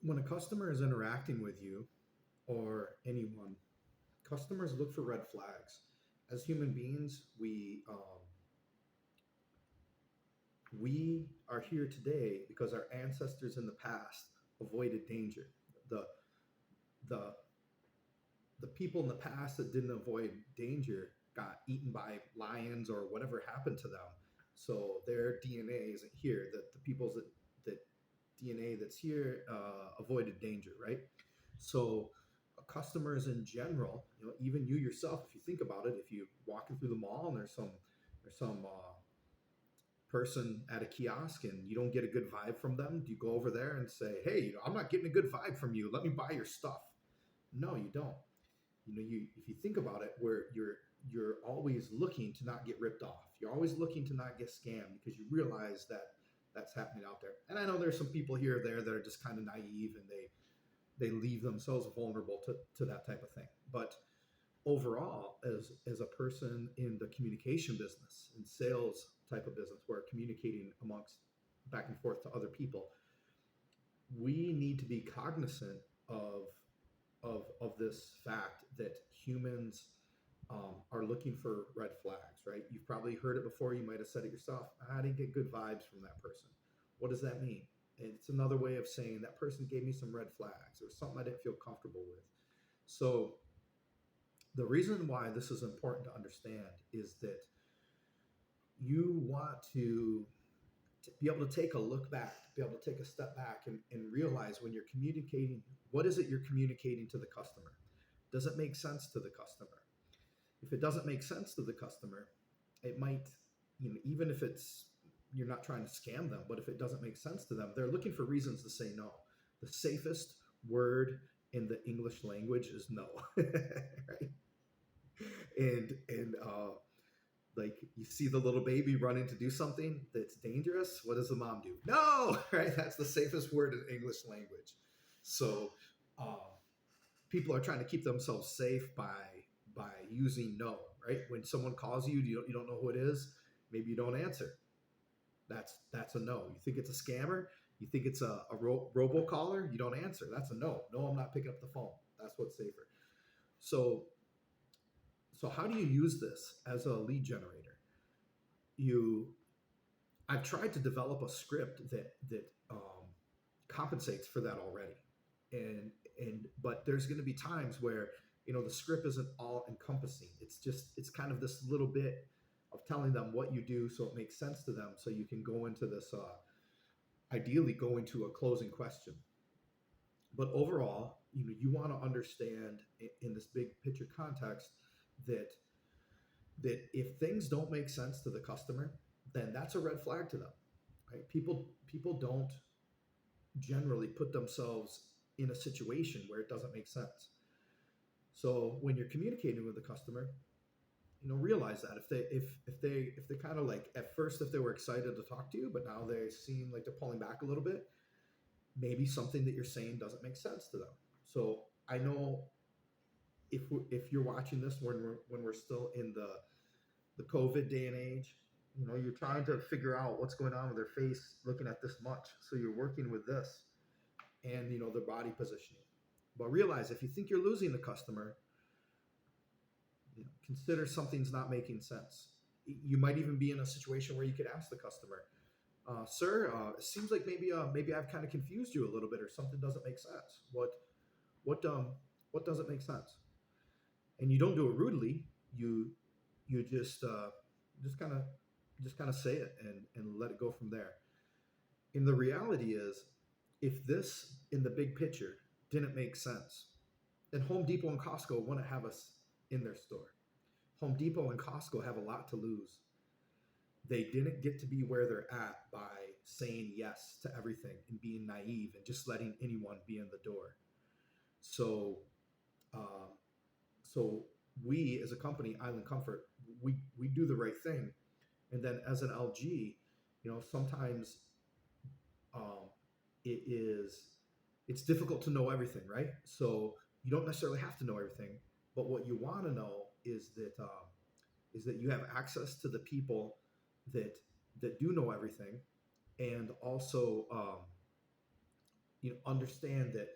When a customer is interacting with you or anyone, customers look for red flags. As human beings, we are here today because our ancestors in the past avoided danger. The the the people in the past that didn't avoid danger got eaten by lions or whatever happened to them. So their DNA isn't here. The people's that DNA that's here avoided danger, right? So customers in general, even you yourself, if you think about it, if you're walking through the mall and there's some person at a kiosk and you don't get a good vibe from them, do you go over there and say, "Hey, I'm not getting a good vibe from you. Let me buy your stuff"? No, you don't. You if you think about it, where you're always looking to not get ripped off. You're always looking to not get scammed because you realize that that's happening out there. And I know there's some people here or there that are just kind of naive and they leave themselves vulnerable to that type of thing. But overall, as a person in the communication business and sales type of business, where communicating amongst back and forth to other people, we need to be cognizant of this fact that humans are looking for red flags, right? You've probably heard it before. You might have said it yourself. I didn't get good vibes from that person. What does that mean? It's another way of saying that person gave me some red flags or something I didn't feel comfortable with. So the reason why this is important to understand is that you want to be able to take a look back, to be able to take a step back and realize when you're communicating, what is it you're communicating to the customer? Does it make sense to the customer? If it doesn't make sense to the customer, it might, even if it's, you're not trying to scam them, but if it doesn't make sense to them, they're looking for reasons to say no. The safest word in the English language is no, right? And like you see the little baby running to do something that's dangerous. What does the mom do? No, right? That's the safest word in English language. So uh, people are trying to keep themselves safe by using no, right? When someone calls you, you don't know who it is. Maybe you don't answer. That's a no. You think it's a scammer? You think it's a robocaller? You don't answer. That's a no. No, I'm not picking up the phone. That's what's safer. So so how do you use this as a lead generator? You I've tried to develop a script that compensates for that already, and but there's going to be times where the script isn't all encompassing. It's kind of this little bit of telling them what you do so it makes sense to them, so you can go into this ideally go into a closing question. But overall, you want to understand in this big picture context that if things don't make sense to the customer, then that's a red flag to them, right? People don't generally put themselves in a situation where it doesn't make sense. So when you're communicating with the customer, realize that if they kind of like at first, if they were excited to talk to you, but now they seem like they're pulling back a little bit, maybe something that you're saying doesn't make sense to them. So I know if you're watching this when we're still in the COVID day and age, you're trying to figure out what's going on with their face looking at this much. So you're working with this and, the body positioning. But realize if you think you're losing the customer, consider something's not making sense. You might even be in a situation where you could ask the customer, "Sir, it seems like maybe I've kind of confused you a little bit, or something doesn't make sense. What doesn't make sense?" And you don't do it rudely. You just kind of say it and let it go from there. And the reality is, if this in the big picture didn't make sense, then Home Depot and Costco wouldn't have us in their store. Home Depot and Costco have a lot to lose. They didn't get to be where they're at by saying yes to everything and being naive and just letting anyone be in the door. So, uh, so we as a company, Island Comfort, we do the right thing. And then as an LG, sometimes um, it's difficult to know everything, right? So you don't necessarily have to know everything, but what you want to know is that you have access to the people that do know everything, and also understand that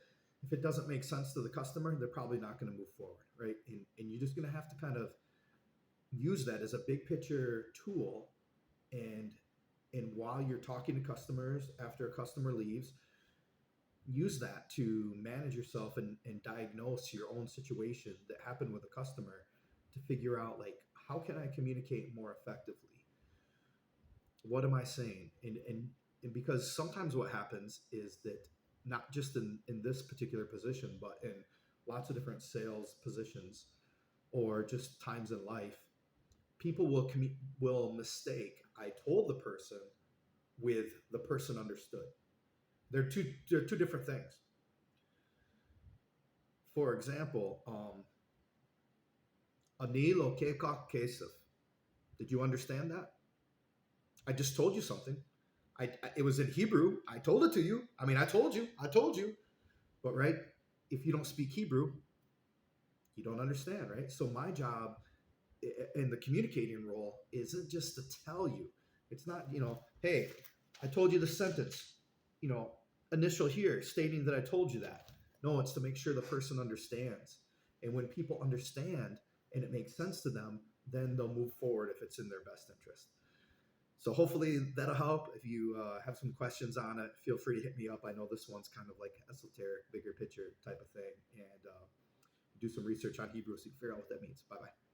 if it doesn't make sense to the customer, they're probably not going to move forward, right? And you're just going to have to kind of use that as a big picture tool. And while you're talking to customers after a customer leaves, use that to manage yourself and diagnose your own situation that happened with a customer, to figure out, like, how can I communicate more effectively? What am I saying? And because sometimes what happens is that, not just in this particular position, but in lots of different sales positions or just times in life, people will mistake "I told the person" with "the person understood." They're two different things. For example, "Ani lo kekak kesef." Did you understand that? I just told you something. It was in Hebrew. I told it to you. I mean, I told you. I told you. But right, if you don't speak Hebrew, you don't understand, right? So my job in the communicating role isn't just to tell you. It's not, hey, I told you the sentence, you know, initial here stating that I told you that. No, it's to make sure the person understands. And when people understand and it makes sense to them, then they'll move forward if it's in their best interest. So hopefully that'll help. If you have some questions on it, feel free to hit me up. I know this one's kind of like esoteric, bigger picture type of thing, and do some research on Hebrew so you can figure out what that means. Bye bye.